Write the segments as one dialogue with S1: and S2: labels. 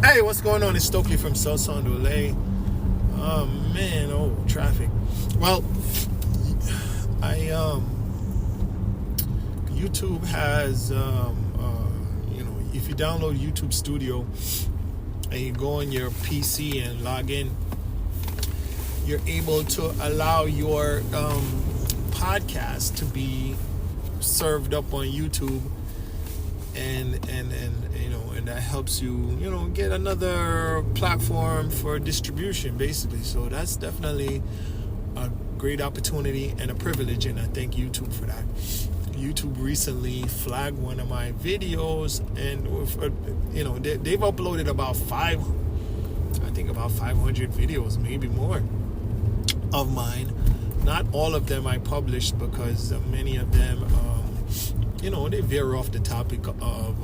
S1: Hey, what's going on? It's Stokely from South Sound LA. Oh man, traffic. Well, YouTube has if you download YouTube Studio and you go on your PC and log in, you're able to allow your podcast to be served up on YouTube, and that helps you get another platform for distribution, basically. So that's definitely a great opportunity and a privilege, and I thank YouTube for that. YouTube recently flagged one of my videos, and they've uploaded about 500 videos, maybe more, of mine. Not all of them I published, because many of them they veer off the topic of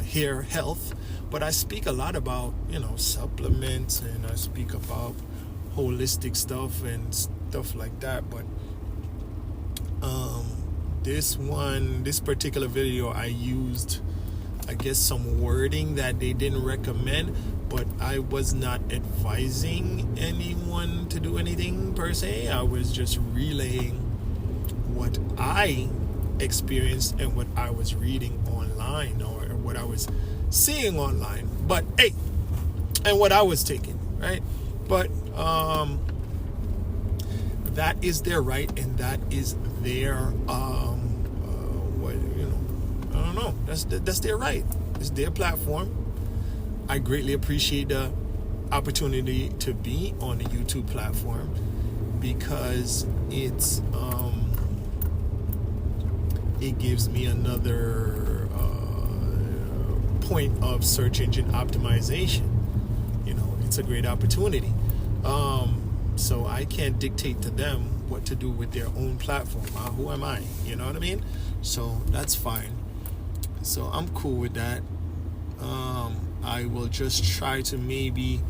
S1: hair health, but I speak a lot about supplements, and I speak about holistic stuff and stuff like that. But this particular video, I used, I guess, some wording that they didn't recommend, but I was not advising anyone to do anything per se. I was just relaying what I experienced and what I was reading online, or what I was seeing online, but hey, and what I was taking, right? But that is their right, and that is their I don't know, that's their right. It's their platform. I greatly appreciate the opportunity to be on the YouTube platform, because it gives me another point of search engine optimization. It's a great opportunity. So I can't dictate to them what to do with their own platform. Who am I? You know what I mean? So that's fine. So I'm cool with that. I will just try to maybe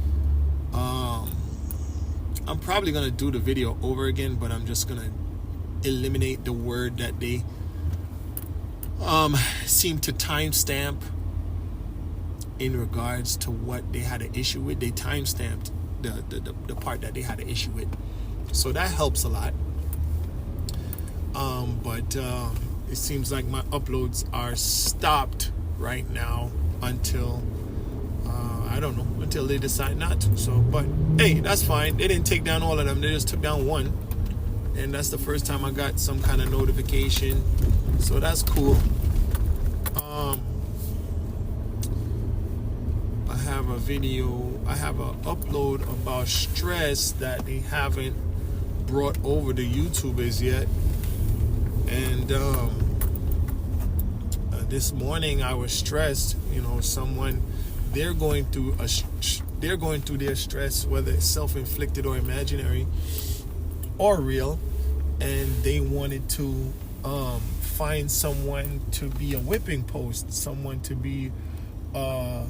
S1: I'm probably gonna do the video over again, but I'm just gonna eliminate the word that they seem to timestamp in regards to what they had an issue with. They timestamped the part that they had an issue with, so that helps a lot. But it seems like my uploads are stopped right now until I don't know, until they decide not to. So, but hey, that's fine. They didn't take down all of them. They just took down one, and that's the first time I got some kind of notification. So that's cool. I have an upload about stress that they haven't brought over to YouTubers yet. And this morning I was stressed. They're going through their stress, whether it's self-inflicted or imaginary or real, and they wanted to find someone to be a whipping post, someone to be a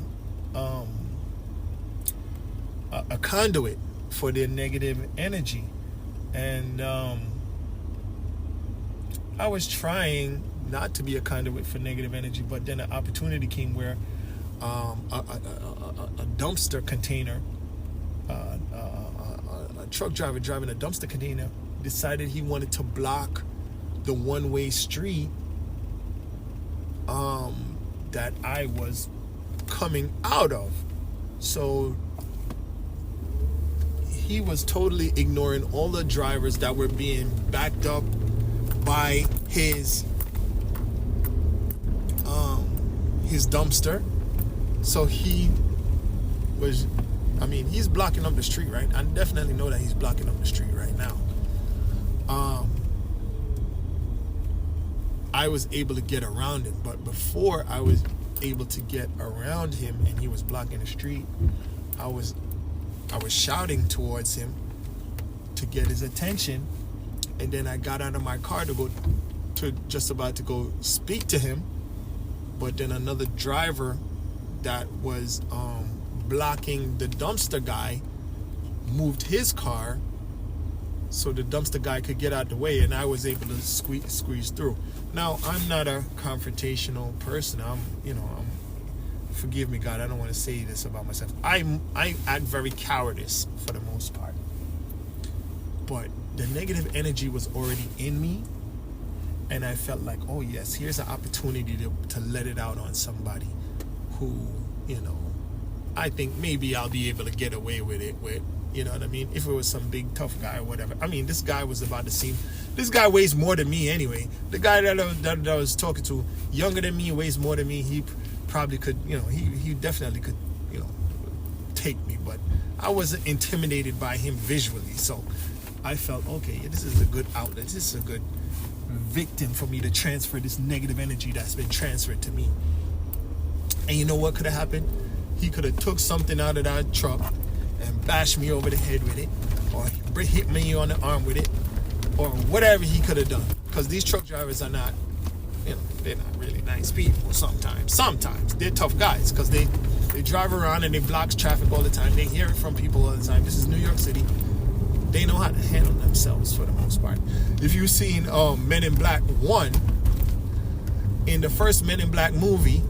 S1: conduit for their negative energy. And I was trying not to be a conduit for negative energy, but then an opportunity came where a dumpster container, a truck driver driving a dumpster container, decided he wanted to block the one-way street that I was coming out of. So he was totally ignoring all the drivers that were being backed up by his dumpster. So he was, he's blocking up the street, right? I definitely know that he's blocking up the street right now. I was able to get around him, but before I was able to get around him and he was blocking the street, I was shouting towards him to get his attention, and then I got out of my car to just about to go speak to him, but then another driver that was blocking the dumpster guy moved his car so the dumpster guy could get out the way, and I was able to squeeze through. Now, I'm not a confrontational person. forgive me, God, I don't want to say this about myself. I act very cowardice for the most part. But the negative energy was already in me. And I felt like, oh yes, here's an opportunity to let it out on somebody who, I think maybe I'll be able to get away with it with, you know what I mean? If it was some big tough guy or whatever. I mean, this guy was about to seem, this guy weighs more than me anyway. The guy that I was talking to, younger than me, weighs more than me. He probably could, he definitely could, take me. But I wasn't intimidated by him visually. So I felt, okay, this is a good outlet. This is a good victim for me to transfer this negative energy that's been transferred to me. And you know what could have happened? He could have took something out of that truck and bashed me over the head with it, or hit me on the arm with it, or whatever he could have done. Because these truck drivers are not, they're not really nice people sometimes. Sometimes they're tough guys because they drive around and they block traffic all the time. They hear it from people all the time. This is New York City. They know how to handle themselves for the most part. If you've seen Men in Black 1, in the first Men in Black movie,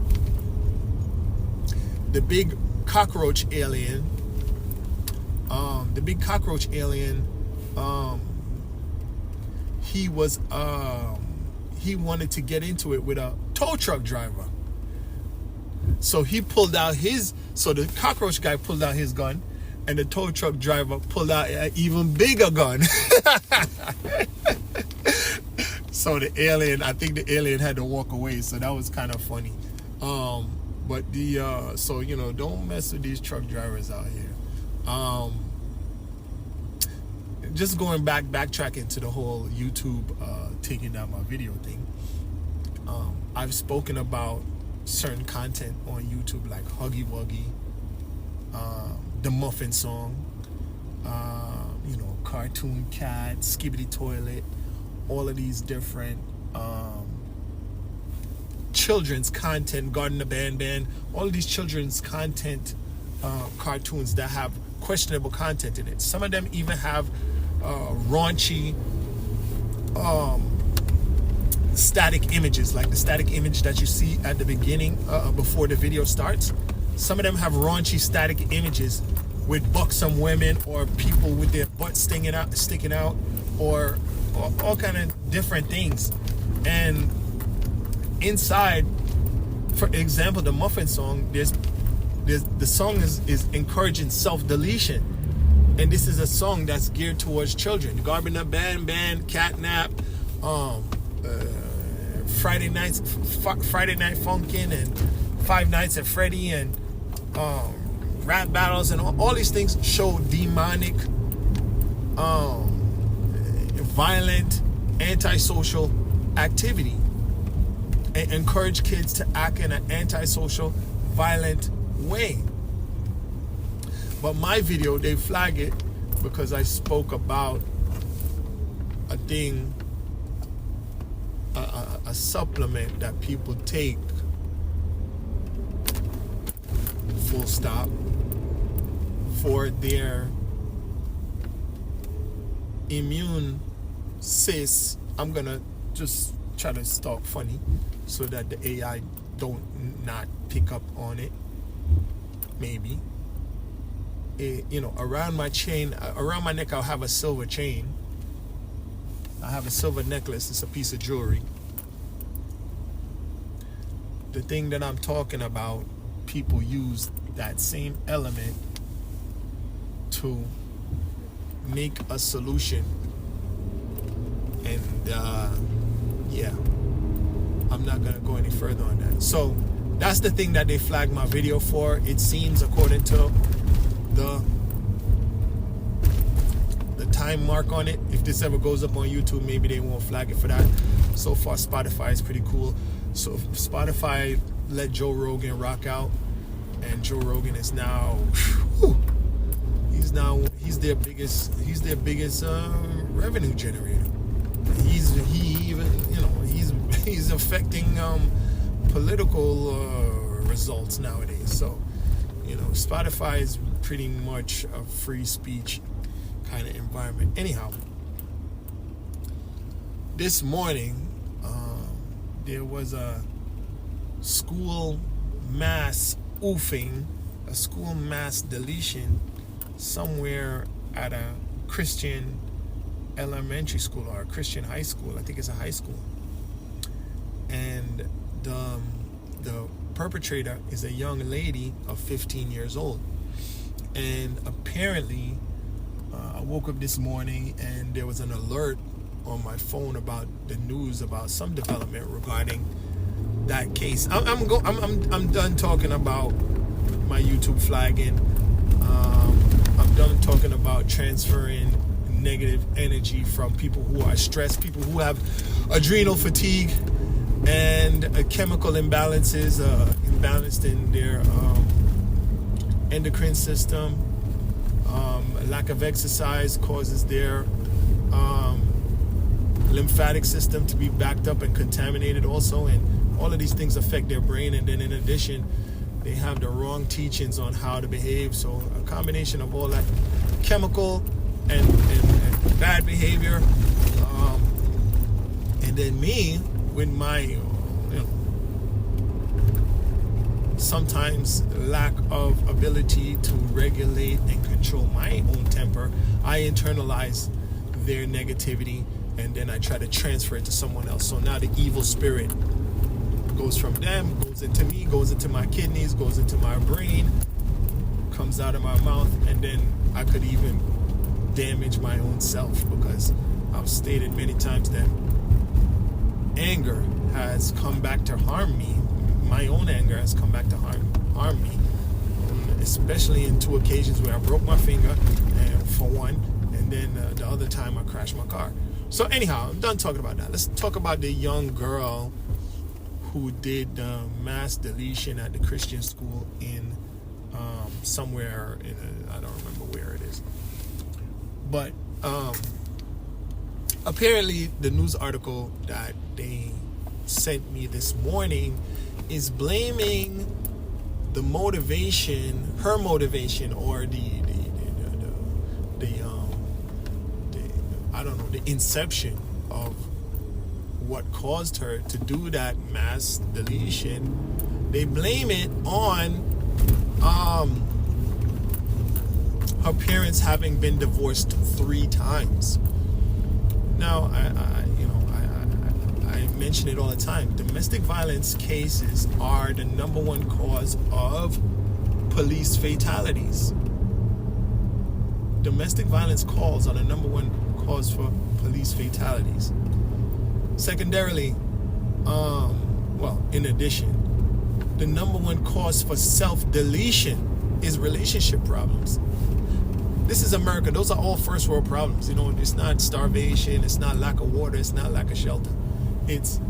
S1: the big cockroach alien, he wanted to get into it with a tow truck driver. So he pulled out so the cockroach guy pulled out his gun, and the tow truck driver pulled out an even bigger gun. So I think the alien had to walk away. So that was kind of funny. But don't mess with these truck drivers out here. Just going backtracking to the whole YouTube taking down my video thing. I've spoken about certain content on YouTube like Huggy Wuggy, the Muffin Song, Cartoon Cat, Skibbity Toilet, all of these different children's content, Garden of Ban, all of these children's content cartoons that have questionable content in it. Some of them even have raunchy static images, like the static image that you see at the beginning before the video starts. Some of them have raunchy static images with buxom women or people with their butts sticking out, or all kind of different things. And inside, for example, the Muffin Song, the song is encouraging self-deletion, and this is a song that's geared towards children. Garden of Ban, Catnap, Friday Night Funkin', and Five Nights at Freddy, and rap battles, and all these things show demonic, violent, antisocial activity, and encourage kids to act in an antisocial, violent way. But my video, they flag it because I spoke about a thing, a supplement that people take, full stop, for their immune I'm gonna just try to talk funny so that the AI don't not pick up on it. Maybe. Around my chain, around my neck, I'll have a silver chain. I have a silver necklace. It's a piece of jewelry. The thing that I'm talking about, people use that same element to make a solution. And I'm not gonna go any further on that. So that's the thing that they flagged my video for. It seems, according to the time mark on it, if this ever goes up on YouTube, maybe they won't flag it for that. So far, Spotify is pretty cool. So Spotify let Joe Rogan rock out, and Joe Rogan is now, he's their biggest revenue generator. He's affecting political results nowadays. So Spotify is pretty much a free speech kind of environment. Anyhow, this morning there was a school mass oofing, a school mass deletion somewhere at a Christian elementary school or a Christian high school. I think it's a high school. And the perpetrator is a young lady of 15 years old. And apparently, I woke up this morning and there was an alert on my phone about the news about some development regarding that case. I'm done talking about my YouTube flagging. I'm done talking about transferring negative energy from people who are stressed, people who have adrenal fatigue and chemical imbalances, imbalanced in their endocrine system. Lack of exercise causes their lymphatic system to be backed up and contaminated also, and all of these things affect their brain. And then in addition, they have the wrong teachings on how to behave. So a combination of all that chemical and bad behavior, and then me with my sometimes lack of ability to regulate and control my own temper. I internalize their negativity and then I try to transfer it to someone else. So now the evil spirit goes from them, goes into me, goes into my kidneys, goes into my brain, comes out of my mouth, and then I could even damage my own self, because I've stated many times that anger has come back to harm me. My own anger has come back to harm me, especially in two occasions where I broke my finger, for one, and then the other time I crashed my car. So anyhow, I'm done talking about that. Let's talk about the young girl who did mass deletion at the Christian school in somewhere in I don't remember where it is. But apparently the news article that they sent me this morning is blaming the motivation, her motivation, or the I don't know, the inception of what caused her to do that mass deletion. They blame it on her parents having been divorced 3 times. Now, I mention it all the time. Domestic violence cases are the number one cause of police fatalities. Domestic violence calls are the number one cause for police fatalities. Secondarily, in addition, the number one cause for self-deletion is relationship problems. This is America. Those are all first world problems. It's not starvation, it's not lack of water, it's not lack of shelter. It's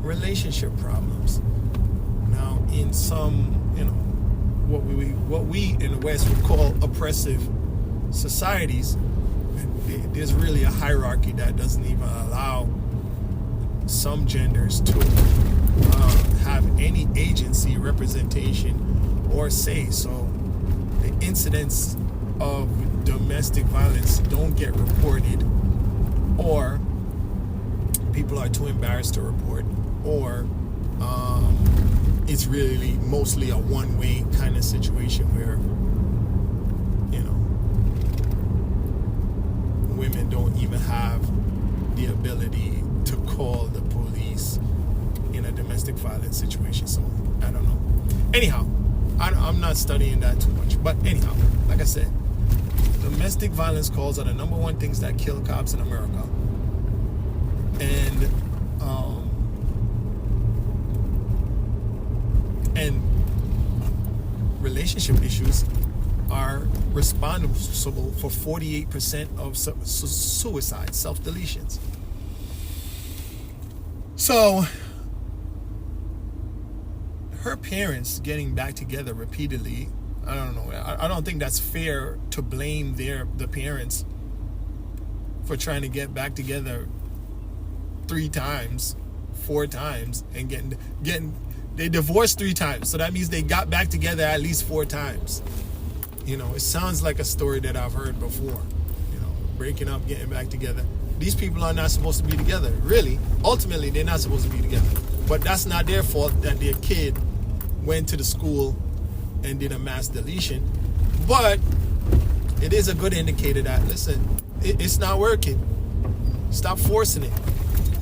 S1: relationship problems. Now, in some, what we in the West would call oppressive societies, there's really a hierarchy that doesn't even allow some genders to have any agency, representation, or say. So the incidents of domestic violence don't get reported, or people are too embarrassed to report, or it's really mostly a one-way kind of situation where women don't even have the ability to call the police in a domestic violence situation. So I don't know. Anyhow, I'm not studying that too much, but anyhow, like I said, domestic violence calls are the number one things that kill cops in America. And relationship issues are responsible for 48% of suicide, self-deletions. So her parents getting back together repeatedly, I don't know. I don't think that's fair to blame the parents for trying to get back together 3 times, 4 times, and getting they divorced 3 times. So that means they got back together at least 4 times. It sounds like a story that I've heard before. Breaking up, getting back together. These people are not supposed to be together. Really, ultimately, they're not supposed to be together. But that's not their fault that their kid went to the school and did a mass deletion. But it is a good indicator that, listen, it's not working. Stop forcing it.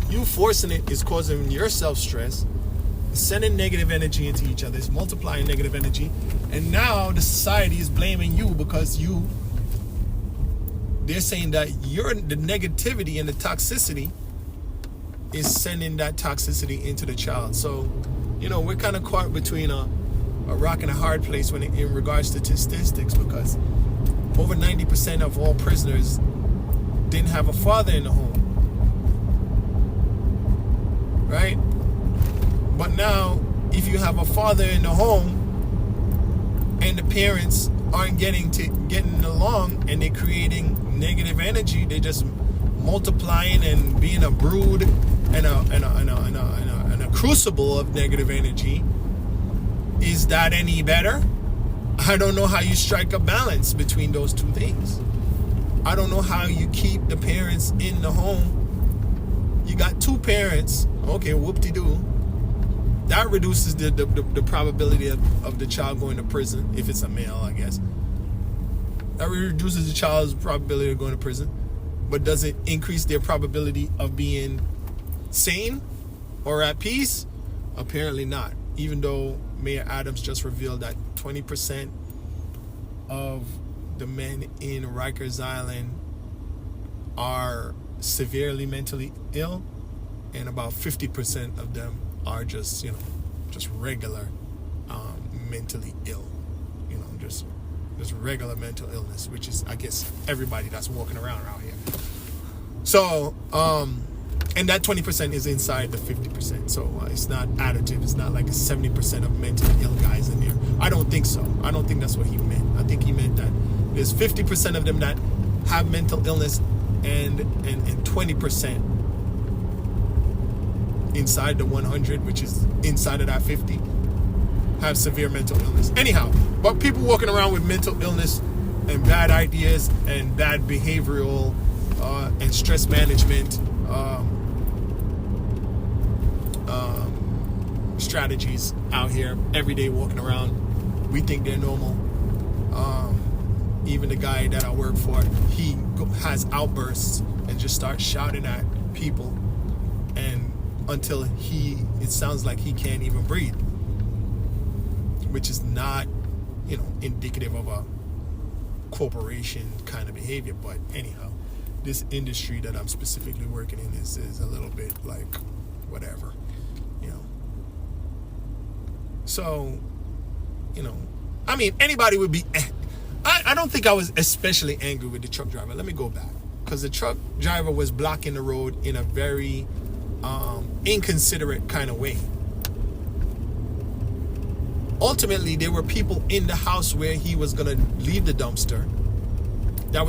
S1: You forcing it is causing yourself stress, sending negative energy into each other, it's multiplying negative energy, and now the society is blaming you because they're saying that the negativity and the toxicity is sending that toxicity into the child. So, we're kind of caught between a rock and a hard place in regards to statistics, because over 90% of all prisoners didn't have a father in the home. Right? But now, if you have a father in the home and the parents aren't getting along and they're creating negative energy, they're just multiplying and being a brood and a crucible of negative energy. Is that any better? I don't know how you strike a balance between those two things. I don't know how you keep the parents in the home. You got two parents, okay, whoop-de-doo. That reduces the probability of the child going to prison, if it's a male, I guess. That reduces the child's probability of going to prison. But does it increase their probability of being sane or at peace? Apparently not. Even though Mayor Adams just revealed that 20% of the men in Rikers Island are severely mentally ill, and about 50% of them are just regular mentally ill, just regular mental illness, which is, I guess, everybody that's walking around here. So and that 20% is inside the 50%, so it's not additive. It's not like a 70% of mentally ill guys in there. I don't think so. I don't think that's what he meant. I think he meant that there's 50% of them that have mental illness, and 20% inside the 100, which is inside of that 50, have severe mental illness. Anyhow, but people walking around with mental illness and bad ideas and bad behavioral and stress management strategies out here every day walking around, we think they're normal. Even the guy that I work for, he has outbursts and just starts shouting at people, and until it sounds like he can't even breathe, which is not, indicative of a corporation kind of behavior. But anyhow, this industry that I'm specifically working in is a little bit like whatever, So, I mean, anybody would be. I don't think I was especially angry with the truck driver. Let me go back, because the truck driver was blocking the road in a very inconsiderate kind of way. Ultimately, there were people in the house where he was going to leave the dumpster that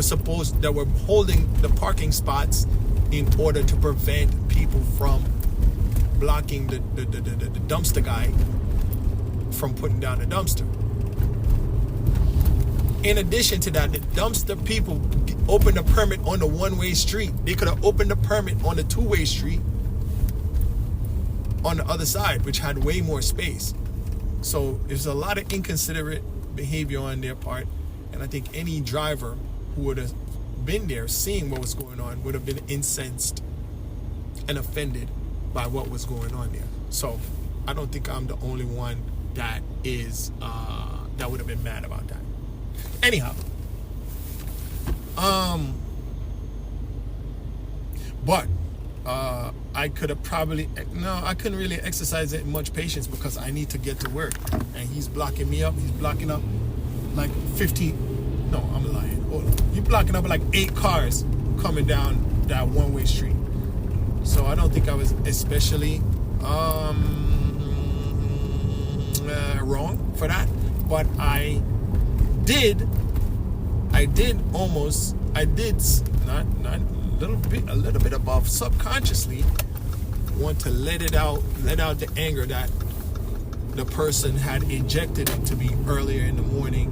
S1: were holding the parking spots in order to prevent people from blocking the dumpster guy from putting down the dumpster. In addition to that, the dumpster people opened a permit on the one-way street. They could have opened a permit on the two-way street on the other side, which had way more space. So there's a lot of inconsiderate behavior on their part, and I think any driver who would have been there seeing what was going on would have been incensed and offended by what was going on there. So I don't think I'm the only one that would have been mad about that. Anyhow, but I could have I couldn't really exercise that much patience, because I need to get to work, and he's blocking me up. He's blocking up like 15. No, I'm lying. Hold on. He's blocking up like 8 cars coming down that one-way street. So I don't think I was especially wrong for that, but I did a little bit above subconsciously want to let out the anger that the person had injected into me earlier in the morning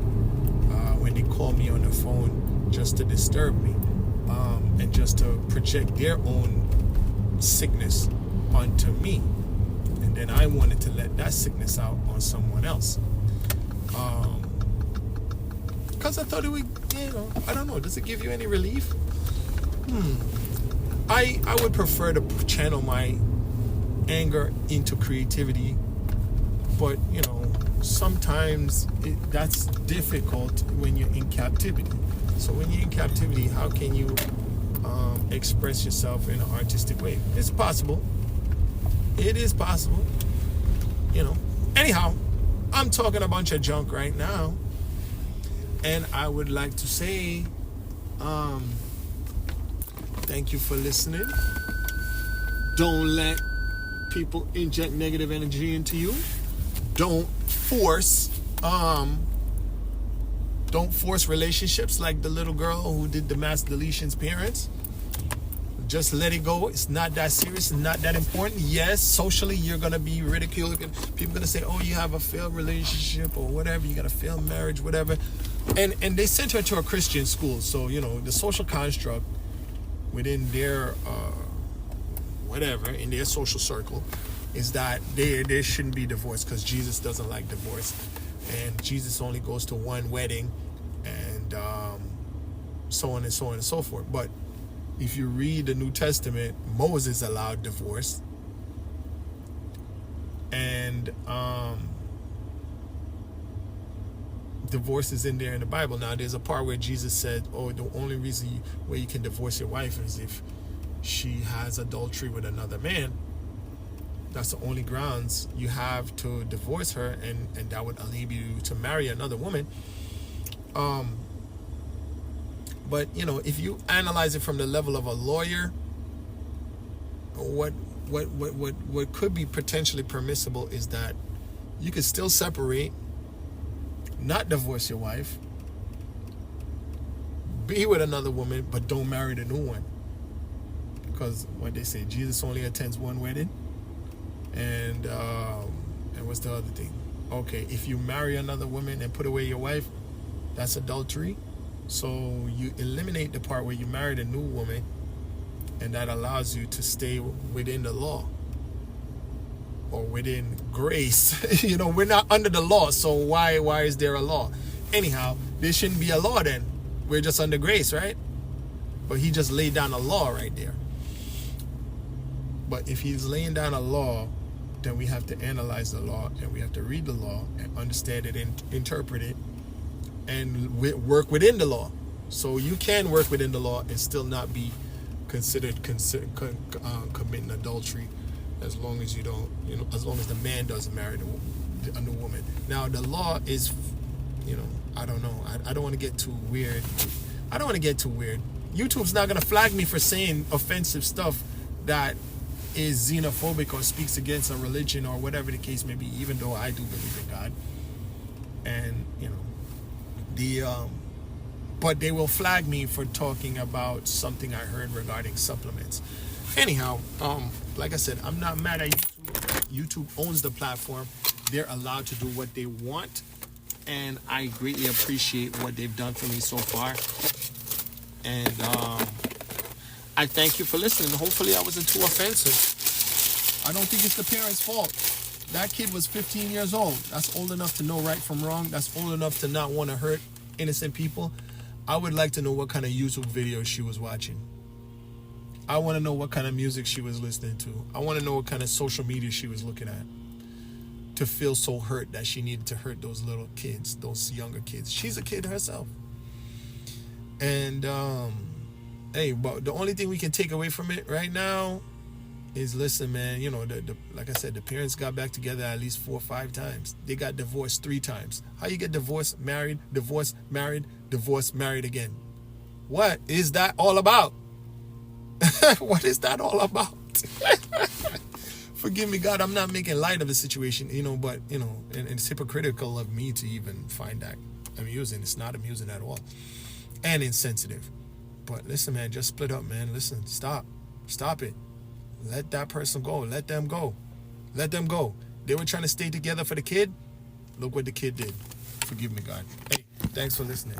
S1: when they called me on the phone just to disturb me and just to project their own sickness onto me, and then I wanted to let that sickness out on someone else. Because I thought it would, I don't know. Does it give you any relief? I would prefer to channel my anger into creativity, but sometimes that's difficult when you're in captivity. So when you're in captivity, how can you express yourself in an artistic way? It's possible. It is possible. Anyhow, I'm talking a bunch of junk right now, and I would like to say thank you for listening. Don't let people inject negative energy into you. Don't force relationships like the little girl who did the mass deletion's parents. Just let it go. It's not that serious. It's not that important. Yes, socially you're going to be ridiculed. People are going to say, oh, you have a failed relationship or whatever. You got a failed marriage, whatever. And they sent her to a Christian school. So, the social construct within their, in their social circle is that they shouldn't be divorced because Jesus doesn't like divorce. And Jesus only goes to one wedding and so on and so on and so forth. But if you read the New Testament, Moses allowed divorce. And divorce is in there in the Bible. Now, there's a part where Jesus said, oh, the only reason where you can divorce your wife is if she has adultery with another man. That's the only grounds you have to divorce her, and that would enable you to marry another woman. But if you analyze it from the level of a lawyer, what could be potentially permissible is that you could still separate, not divorce your wife, be with another woman, but don't marry the new one. Because what they say, Jesus only attends one wedding. And what's the other thing? Okay, if you marry another woman and put away your wife, that's adultery. So you eliminate the part where you married a new woman, and that allows you to stay within the law or within grace. We're not under the law, so why is there a law? Anyhow, there shouldn't be a law then. We're just under grace, right? But he just laid down a law right there. But if he's laying down a law, then we have to analyze the law, and we have to read the law and understand it and interpret it and work within the law. So you can work within the law and still not be considered committing adultery, as long as you don't, as long as the man doesn't marry a new woman. Now the law is, I don't know. I don't want to get too weird. YouTube's not gonna flag me for saying offensive stuff that is xenophobic or speaks against a religion or whatever the case may be, even though I do believe in God. And but they will flag me for talking about something I heard regarding supplements. Anyhow, like I said, I'm not mad at YouTube. YouTube owns the platform. They're allowed to do what they want, and I greatly appreciate what they've done for me so far. And I thank you for listening. Hopefully I wasn't too offensive. I don't think it's the parents' fault. That kid was 15 years old. That's old enough to know right from wrong. That's old enough to not want to hurt innocent people. I would like to know what kind of YouTube videos she was watching. I want to know what kind of music she was listening to. I want to know what kind of social media she was looking at to feel so hurt that she needed to hurt those little kids, those younger kids. She's a kid herself. And hey, but the only thing we can take away from it right now is, listen, man, like I said, the parents got back together at least 4 or 5 times. They got divorced 3 times. How you get divorced, married, divorced, married, divorced, married again? What is that all about? What is that all about? Forgive me, God, I'm not making light of the situation, but, and it's hypocritical of me to even find that amusing. It's not amusing at all. And insensitive. But listen, man, just split up, man. Listen, stop it. Let that person go. Let them go. They were trying to stay together for the kid. Look what the kid did. Forgive me, God. Hey, thanks for listening.